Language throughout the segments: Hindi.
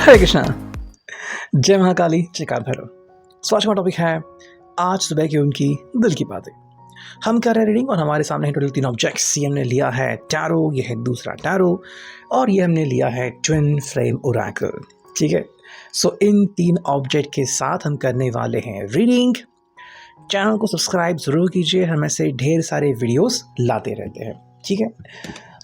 हरे कृष्णा, जय महाकाली, जयकार भैरव। सो आज का टॉपिक है आज सुबह की उनकी दिल की बातें। हम कर रहे हैं रीडिंग और हमारे सामने है टोटल 3 ऑब्जेक्ट्स। ये हमने लिया है टैरो, ये है दूसरा टैरो और ये हमने लिया है ट्विन फ्लेम ओरेकल। ठीक है, सो इन 3 ऑब्जेक्ट के साथ हम करने वाले हैं रीडिंग। चैनल को सब्सक्राइब जरूर कीजिए, हम ऐसे ढेर सारे वीडियोस लाते रहते हैं। ठीक है,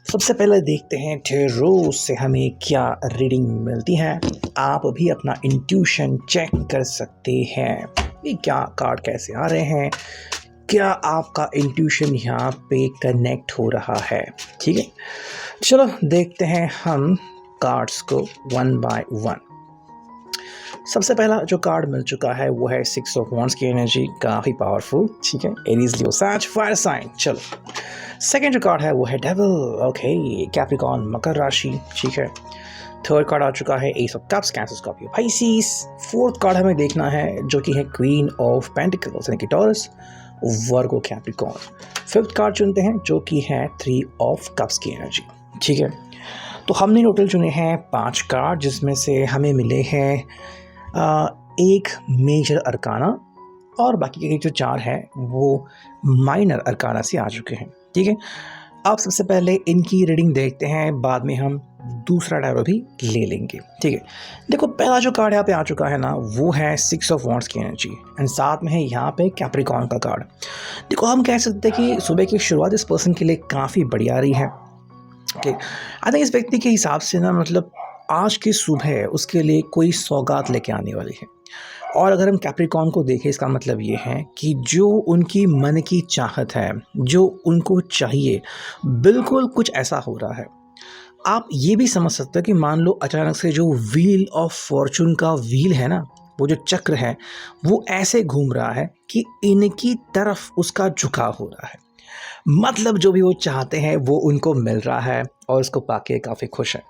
सबसे पहले देखते हैं टैरो से हमें क्या रीडिंग मिलती है। आप भी अपना इंट्यूशन चेक कर सकते हैं कि क्या कार्ड कैसे आ रहे हैं, क्या आपका इंट्यूशन यहाँ पे कनेक्ट हो रहा है। ठीक है, चलो देखते हैं हम कार्ड्स को वन बाय वन। सबसे पहला जो कार्ड मिल चुका है वो है 6 ऑफ वॉन्ड्स की एनर्जी, काफ़ी पावरफुल। ठीक है, एरीज, लियो, सैज, फायर साइन। चलो सेकेंड जो कार्ड है वो है डेविल, ओके, कैप्रिकॉर्न, मकर राशि। ठीक है, थर्ड कार्ड आ चुका है S of cups, cancer, Scorpio, Pisces. Fourth card हमें देखना है जो कि है क्वीन ऑफ पेंटिकल्स यानी कि टॉरस, वर्गो, कैप्रिकॉर्न। फिफ्थ कार्ड चुनते हैं जो कि है 3 ऑफ कप्स की एनर्जी। ठीक है, तो हमने टोटल चुने हैं 5 कार्ड जिसमें से हमें मिले हैं एक मेजर अरकाना और बाकी के जो 4 हैं वो माइनर अरकाना से आ चुके हैं। ठीक है, अब सबसे पहले इनकी रीडिंग देखते हैं, बाद में हम दूसरा टैरो भी ले लेंगे। ठीक है, देखो पहला जो कार्ड यहाँ पे आ चुका है ना वो है 6 ऑफ वॉन्ड्स की एनर्जी एंड साथ में है यहाँ पे कैप्रिकॉर्न का कार्ड। देखो हम कह सकते हैं कि सुबह की शुरुआत इस पर्सन के लिए काफ़ी बढ़िया रही है। ओके, आई थिंक इस व्यक्ति के हिसाब से ना मतलब आज की सुबह उसके लिए कोई सौगात लेके आने वाली है। और अगर हम कैप्रिकॉर्न को देखें इसका मतलब ये है कि जो उनकी मन की चाहत है, जो उनको चाहिए, बिल्कुल कुछ ऐसा हो रहा है। आप ये भी समझ सकते हो कि मान लो अचानक से जो व्हील ऑफ फॉर्चून का व्हील है ना, वो जो चक्र है वो ऐसे घूम रहा है कि इनकी तरफ उसका झुकाव हो रहा है। मतलब जो भी वो चाहते हैं वो उनको मिल रहा है और उसको पाके काफ़ी खुश है।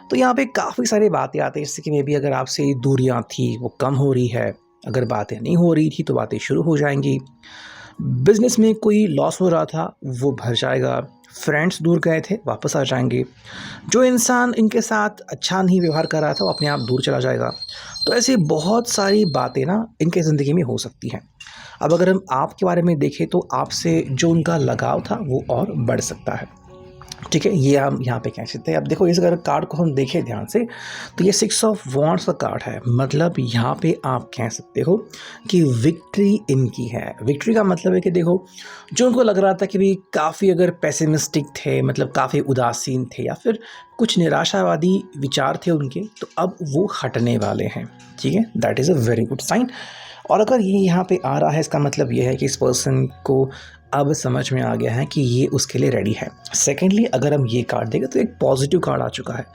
तो यहाँ पे काफ़ी सारी बातें आती हैं जैसे कि मे बी अगर आपसे दूरियाँ थी वो कम हो रही है, अगर बातें नहीं हो रही थी तो बातें शुरू हो जाएंगी, बिजनेस में कोई लॉस हो रहा था वो भर जाएगा, फ्रेंड्स दूर गए थे वापस आ जाएंगे, जो इंसान इनके साथ अच्छा नहीं व्यवहार कर रहा था वो अपने आप दूर चला जाएगा। तो ऐसी बहुत सारी बातें ना इनके ज़िंदगी में हो सकती हैं। अब अगर हम आपके बारे में देखें तो आपसे जो उनका लगाव था वो और बढ़ सकता है। ठीक है, ये हम यहाँ पे कह सकते हैं। अब देखो इस अगर कार्ड को हम देखें ध्यान से तो ये 6 ऑफ वॉन्ड्स का कार्ड है, मतलब यहाँ पे आप कह सकते हो कि विक्ट्री इनकी है। विक्ट्री का मतलब है कि देखो जो उनको लग रहा था कि भाई काफ़ी अगर पेसिमिस्टिक थे, मतलब काफ़ी उदासीन थे या फिर कुछ निराशावादी विचार थे उनके, तो अब वो हटने वाले हैं। ठीक है, that is a very good sign. और अगर ये यहाँ पे आ रहा है इसका मतलब ये है कि इस पर्सन को अब समझ में आ गया है कि ये उसके लिए रेडी है। सेकेंडली अगर हम ये कार्ड देखें तो एक पॉजिटिव कार्ड आ चुका है।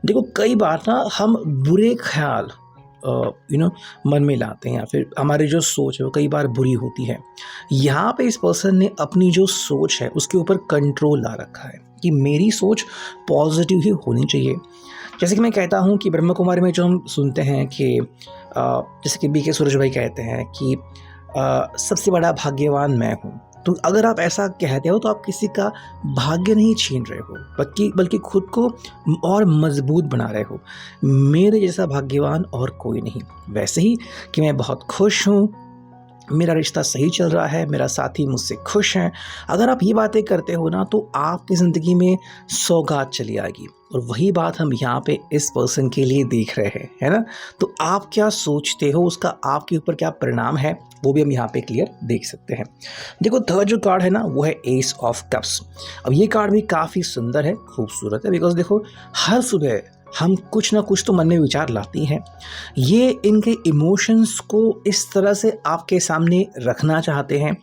देखो कई बार ना हम बुरे ख्याल मन में लाते हैं या फिर हमारी जो सोच है वो कई बार बुरी होती है। यहाँ पे इस पर्सन ने अपनी जो सोच है उसके ऊपर कंट्रोल ला रखा है कि मेरी सोच पॉजिटिव ही होनी चाहिए। जैसे कि मैं कहता हूँ कि ब्रह्म कुमारी में जो हम सुनते हैं कि जैसे कि BK सूरज भाई कहते हैं कि सबसे बड़ा भाग्यवान मैं हूँ। तो अगर आप ऐसा कहते हो तो आप किसी का भाग्य नहीं छीन रहे हो, बल्कि खुद को और मजबूत बना रहे हो। मेरे जैसा भाग्यवान और कोई नहीं। वैसे ही कि मैं बहुत खुश हूँ, मेरा रिश्ता सही चल रहा है, मेरा साथी मुझसे खुश है। अगर आप ये बातें करते हो ना तो आपकी ज़िंदगी में सौगात चली आएगी और वही बात हम यहाँ पे इस पर्सन के लिए देख रहे हैं, है ना। तो आप क्या सोचते हो उसका आपके ऊपर क्या परिणाम है वो भी हम यहाँ पे क्लियर देख सकते हैं। देखो थर्ड जो कार्ड है ना वो है एस ऑफ कप्स। अब ये कार्ड भी काफ़ी सुंदर है, खूबसूरत है, बिकॉज देखो हर सुबह हम कुछ ना कुछ तो मन में विचार लाती हैं। ये इनके इमोशंस को इस तरह से आपके सामने रखना चाहते हैं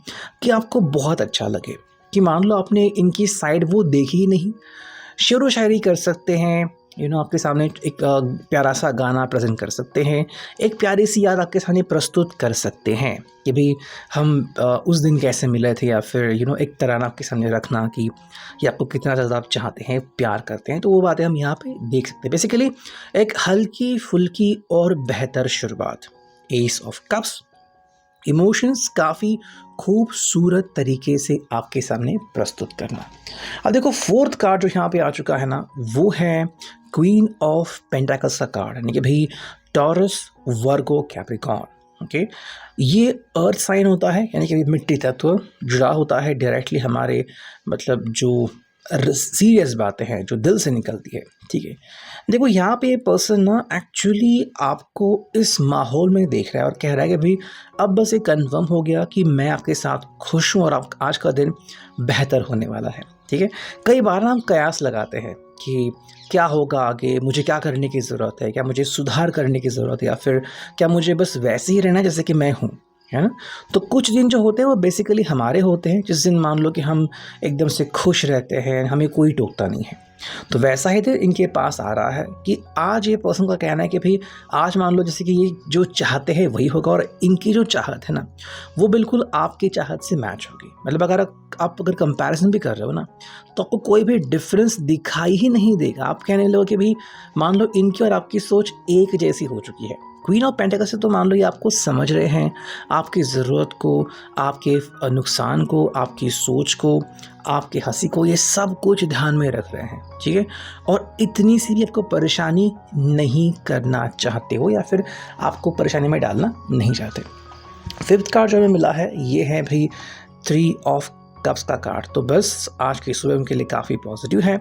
कि आपको बहुत अच्छा लगे, कि मान लो आपने इनकी साइड वो देखी ही नहीं। शेरो शायरी कर सकते हैं, आपके सामने एक प्यारा सा गाना प्रेजेंट कर सकते हैं, एक प्यारी सी याद आपके सामने प्रस्तुत कर सकते हैं कि भाई हम उस दिन कैसे मिले थे, या फिर एक तराना आपके सामने रखना कि ये आपको कितना ज़्यादा आप चाहते हैं, प्यार करते हैं। तो वो बातें हम यहाँ पे देख सकते हैं। बेसिकली एक हल्की फुल्की और बेहतर शुरुआत, एस ऑफ कप्स, इमोशंस काफ़ी खूबसूरत तरीके से आपके सामने प्रस्तुत करना। अब देखो फोर्थ कार्ड जो यहाँ पे आ चुका है ना वो है क्वीन ऑफ पेंटाकल्स का कार्ड, यानी कि भाई टॉरस, वर्गो, कैप्रिकॉर्न। ओके, ये अर्थ साइन होता है, यानी कि मिट्टी तत्व जुड़ा होता है डायरेक्टली हमारे मतलब जो सीरियस बातें हैं जो दिल से निकलती है। ठीक है, देखो यहाँ पे ये पर्सन ना एक्चुअली आपको इस माहौल में देख रहा है और कह रहा है कि भाई अब बस ये कंफर्म हो गया कि मैं आपके साथ खुश हूँ और आप आज का दिन बेहतर होने वाला है। ठीक है, कई बार ना हम कयास लगाते हैं कि क्या होगा आगे, मुझे क्या करने की ज़रूरत है, क्या मुझे सुधार करने की ज़रूरत है, या फिर क्या मुझे बस वैसे ही रहना जैसे कि मैं हूँ, है ना। तो कुछ दिन जो होते हैं वो बेसिकली हमारे होते हैं, जिस दिन मान लो कि हम एकदम से खुश रहते हैं, हमें कोई टोकता नहीं है। तो वैसा ही दिन इनके पास आ रहा है कि आज ये पर्सन का कहना है कि भाई आज मान लो जैसे कि ये जो चाहते हैं वही होगा, और इनकी जो चाहत है ना वो बिल्कुल आपकी चाहत से मैच होगी। मतलब अगर आप अगर कंपैरिजन भी कर रहे हो ना तो आपको कोई भी डिफरेंस दिखाई ही नहीं देगा। आप कहने लगो कि भाई मान लो इनकी और आपकी सोच एक जैसी हो चुकी है। क्वीन ऑफ पेंटाकल्स से तो मान लो ये आपको समझ रहे हैं, आपकी ज़रूरत को, आपके नुकसान को, आपकी सोच को, आपकी हंसी को, ये सब कुछ ध्यान में रख रहे हैं। ठीक है, और इतनी सी भी आपको परेशानी नहीं करना चाहते हो या फिर आपको परेशानी में डालना नहीं चाहते। फिफ्थ कार्ड जो हमें मिला है ये है भाई 3 ऑफ कप्स का कार्ड। तो बस आज की सुबह उनके लिए काफ़ी पॉजिटिव है,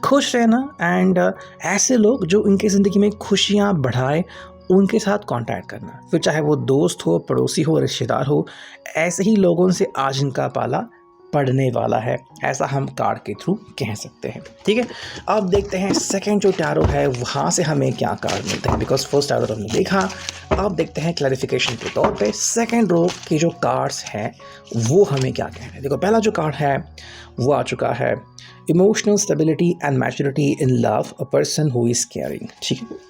खुश रहना एंड ऐसे लोग जो उनकी ज़िंदगी में खुशियाँ बढ़ाए उनके साथ कांटेक्ट करना, फिर चाहे वो दोस्त हो, पड़ोसी हो, रिश्तेदार हो, ऐसे ही लोगों से आज इनका पाला पड़ने वाला है, ऐसा हम कार्ड के थ्रू कह सकते हैं। ठीक है, अब देखते हैं सेकंड जो टैरो है वहाँ से हमें क्या कार्ड मिलते हैं, बिकॉज फर्स्ट टैरो तो हमने देखा। अब देखते हैं क्लैरिफिकेशन के तौर पे सेकंड रो के जो कार्ड्स हैं वो हमें क्या कह रहे हैं। देखो पहला जो कार्ड है वो आ चुका है emotional stability and maturity in love, a person who is caring. ठीक है,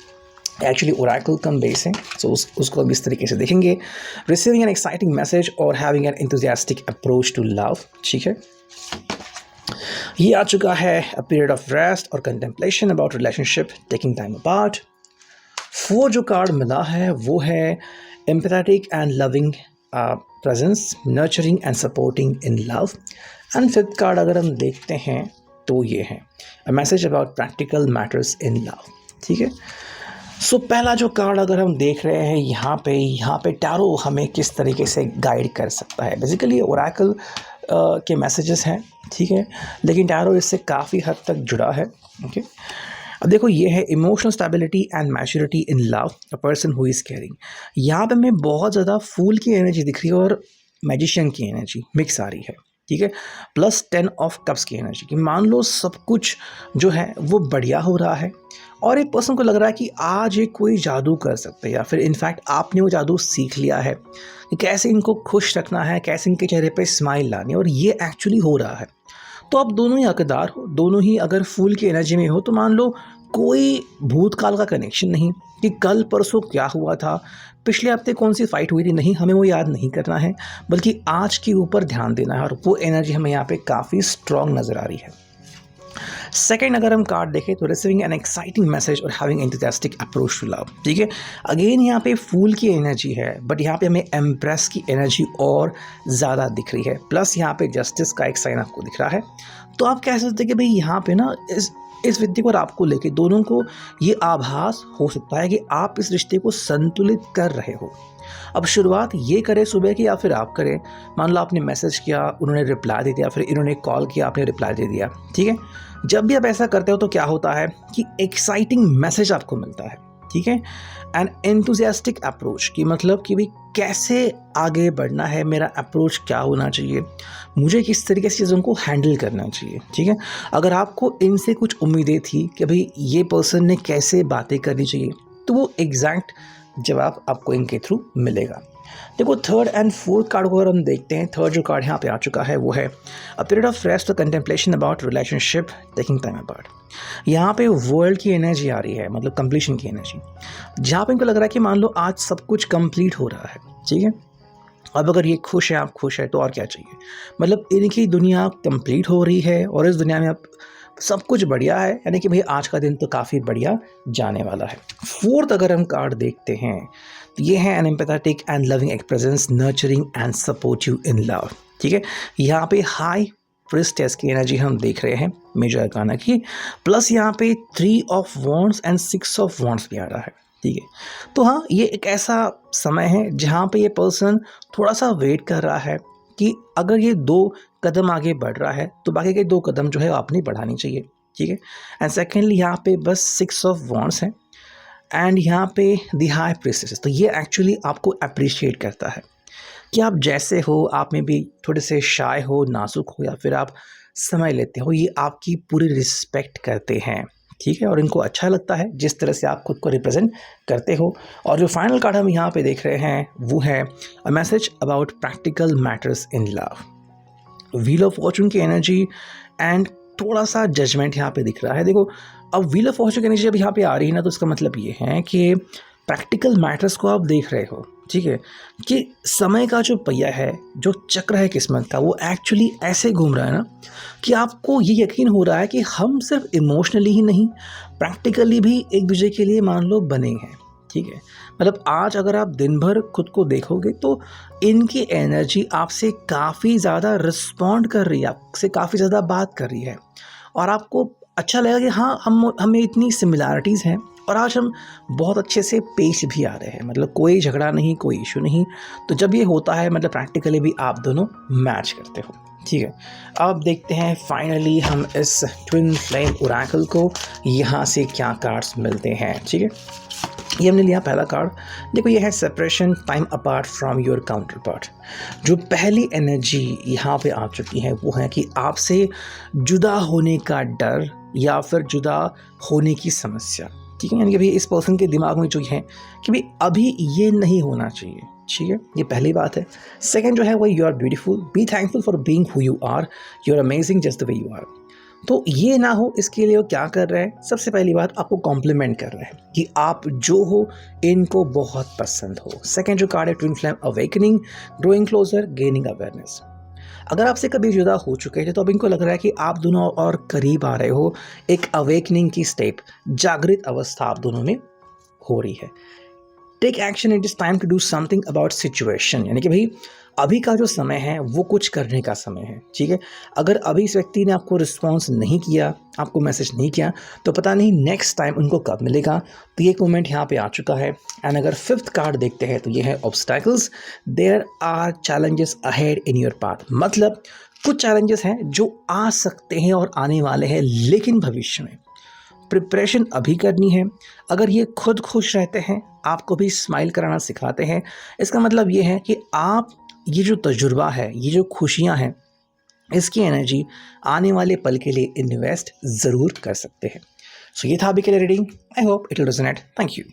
एक्चुअली ओरेकल कम बेस है, सो उसको अब इस तरीके से देखेंगे, रिसीविंग एन एक्साइटिंग मैसेज और having an enthusiastic approach to love. ठीक है, ये आ चुका है अ पीरियड ऑफ रेस्ट और contemplation about relationship taking time apart. 4 जो कार्ड मिला है वो है empathetic and loving presence, nurturing and supporting in love. And 5th card अगर हम देखते हैं तो ये है a message about practical matters in love. ठीक है, सो पहला जो कार्ड अगर हम देख रहे हैं यहाँ पे टैरो हमें किस तरीके से गाइड कर सकता है। बेसिकली ओरेकल के मैसेजेस हैं, ठीक है, लेकिन टैरो इससे काफ़ी हद तक जुड़ा है। ओके, अब देखो ये है emotional stability and maturity in love, a person who is caring. यहाँ पे हमें बहुत ज़्यादा फूल की एनर्जी दिख रही है और मैजिशियन की एनर्जी मिक्स आ रही है। ठीक है, प्लस 10 ऑफ कप्स की एनर्जी कि मान लो सब कुछ जो है वो बढ़िया हो रहा है और एक पर्सन को लग रहा है कि आज ये कोई जादू कर सकते हैं, या फिर इनफैक्ट आपने वो जादू सीख लिया है कि कैसे इनको खुश रखना है, कैसे इनके चेहरे पे स्माइल लानी है, और ये एक्चुअली हो रहा है। तो आप दोनों ही हकदार हो, दोनों ही अगर फूल की एनर्जी में हो, तो मान लो कोई भूतकाल का कनेक्शन नहीं कि कल परसों क्या हुआ था, पिछले हफ्ते कौन सी फाइट हुई थी, नहीं, हमें वो याद नहीं करना है, बल्कि आज के ऊपर ध्यान देना है, और वो एनर्जी हमें यहाँ पे काफ़ी स्ट्रॉन्ग नज़र आ रही है। सेकेंड अगर हम कार्ड देखें तो रिसीविंग एन एक्साइटिंग मैसेज और having enthusiastic approach to love. ठीक है, अगेन यहाँ पे फूल की एनर्जी है, बट यहाँ पे हमें एम्प्रेस की एनर्जी और ज़्यादा दिख रही है, प्लस यहाँ पे जस्टिस का एक साइन आपको दिख रहा है। तो आप कह सकते हैं कि भाई यहाँ पे ना इस व्यक्ति को और आपको लेके दोनों को ये आभास हो सकता है कि आप इस रिश्ते को संतुलित कर रहे हो। अब शुरुआत ये करें सुबह की या फिर आप करें, मान लो आपने मैसेज किया, उन्होंने रिप्लाई दे दिया, फिर इन्होंने कॉल किया, आपने रिप्लाई दे दिया। ठीक है, जब भी आप ऐसा करते हो तो क्या होता है कि एक्साइटिंग मैसेज आपको मिलता है। ठीक है, एंड एंथुसियास्टिक अप्रोच की मतलब कि भाई कैसे आगे बढ़ना है, मेरा अप्रोच क्या होना चाहिए, मुझे किस तरीके से चीज़ों को हैंडल करना चाहिए। ठीक है, अगर आपको इनसे कुछ उम्मीदें थी कि भाई ये पर्सन ने कैसे बातें करनी चाहिए, तो वो एग्जैक्ट जवाब आपको इनके थ्रू मिलेगा। देखो थर्ड एंड फोर्थ कार्ड को अगर हम देखते हैं, थर्ड जो कार्ड यहाँ पे आ चुका है वो है अ पीरियड ऑफ रेस्ट और contemplation about relationship taking time apart. यहाँ पे वर्ल्ड की एनर्जी आ रही है, मतलब कंप्लीशन की एनर्जी, जहाँ पे इनको लग रहा है कि मान लो आज सब कुछ कंप्लीट हो रहा है। ठीक है, अब अगर ये खुश है, आप खुश है, तो और क्या चाहिए, मतलब इनकी दुनिया कंप्लीट हो रही है और इस दुनिया में अब सब कुछ बढ़िया है, यानी कि भाई आज का दिन तो काफ़ी बढ़िया जाने वाला है। फोर्थ अगर हम कार्ड देखते हैं तो ये है an empathetic and loving presence, nurturing and supportive in love. ठीक है, यहाँ पे हाई प्रिस्टेस की एनर्जी हम देख रहे हैं मेजर अरकाना की, प्लस यहाँ पे 3 of wands and 6 of wands भी आ रहा है। ठीक है, तो हाँ, ये एक ऐसा समय है जहाँ पे ये पर्सन थोड़ा सा वेट कर रहा है कि अगर ये 2 कदम आगे बढ़ रहा है तो बाकी के 2 कदम जो है आपने बढ़ानी चाहिए। ठीक है, एंड सेकेंडली यहाँ पे बस 6 ऑफ वॉन्ड्स हैं एंड यहाँ पे द हाई प्रिस्टेस, तो ये एक्चुअली आपको अप्रिशिएट करता है कि आप जैसे हो, आप में भी थोड़े से शाय हो, नाजुक हो, या फिर आप समय लेते हो, ये आपकी पूरी रिस्पेक्ट करते हैं। ठीक है, और इनको अच्छा लगता है जिस तरह से आप खुद को रिप्रेजेंट करते हो। और जो फाइनल कार्ड हम यहाँ पे देख रहे हैं वो है a message about practical matters in love, wheel of Fortune की एनर्जी एंड थोड़ा सा जजमेंट यहाँ पे दिख रहा है। देखो, अब व्हील ऑफ फॉर्चून की एनर्जी जब यहाँ पे आ रही है ना, तो इसका मतलब ये है कि प्रैक्टिकल मैटर्स को आप देख रहे हो। ठीक है, कि समय का जो पहिया है, जो चक्र है किस्मत का, वो एक्चुअली ऐसे घूम रहा है ना कि आपको ये यकीन हो रहा है कि हम सिर्फ इमोशनली ही नहीं, प्रैक्टिकली भी एक दूसरे के लिए मान लो बने हैं। ठीक है, मतलब आज अगर आप दिन भर खुद को देखोगे तो इनकी एनर्जी आपसे काफ़ी ज़्यादा रिस्पॉन्ड कर रही है, आपसे काफ़ी ज़्यादा बात कर रही है, और आपको अच्छा लगेगा कि हाँ, हमें इतनी सिमिलैरिटीज़ हैं और आज हम बहुत अच्छे से पेश भी आ रहे हैं, मतलब कोई झगड़ा नहीं, कोई इशू नहीं। तो जब ये होता है मतलब प्रैक्टिकली भी आप दोनों मैच करते हो। ठीक है, अब देखते हैं फाइनली हम इस ट्विन फ्लेम ओरेकल को यहाँ से क्या कार्ड्स मिलते हैं। ठीक है, ये हमने लिया पहला कार्ड। देखो, ये है separation time apart from your counter part. जो पहली एनर्जी यहाँ पे आ चुकी है वो है कि आपसे जुदा होने का डर या फिर जुदा होने की समस्या। ठीक है, यानी कि भाई इस पर्सन के दिमाग में जो है कि भाई अभी ये नहीं होना चाहिए। ठीक है, ये पहली बात है। सेकंड जो है वो you are beautiful, be thankful for being who you are, you are amazing just the way you are. तो ये ना हो, इसके लिए वो क्या कर रहे हैं, सबसे पहली बात आपको कॉम्प्लीमेंट कर रहे हैं कि आप जो हो इनको बहुत पसंद हो। सेकंड जो कार्ड है twin flame awakening, growing closer, gaining awareness. अगर आपसे कभी जुदा हो चुके हैं तो अब इनको लग रहा है कि आप दोनों और करीब आ रहे हो, एक अवेकनिंग की स्टेप, जागृत अवस्था आप दोनों में हो रही है। Take action, it is time to do something about situation, यानी कि भाई अभी का जो समय है वो कुछ करने का समय है। ठीक है, अगर अभी इस व्यक्ति ने आपको रिस्पॉन्स नहीं किया, आपको मैसेज नहीं किया, तो पता नहीं नेक्स्ट टाइम उनको कब मिलेगा। तो ये कमेंट यहाँ पे आ चुका है। एंड अगर फिफ्थ कार्ड देखते हैं तो ये है obstacles, there are challenges ahead in your path. मतलब कुछ चैलेंजेस हैं जो आ सकते हैं और आने वाले हैं, लेकिन भविष्य में प्रिपरेशन अभी करनी है। अगर ये खुद खुश रहते हैं, आपको भी स्माइल कराना सिखाते हैं, इसका मतलब ये है कि आप ये जो तजुर्बा है, ये जो खुशियां हैं, इसकी एनर्जी आने वाले पल के लिए इन्वेस्ट ज़रूर कर सकते हैं। सो ये था अभी के लिए reading. I hope it will resonate. Thank you.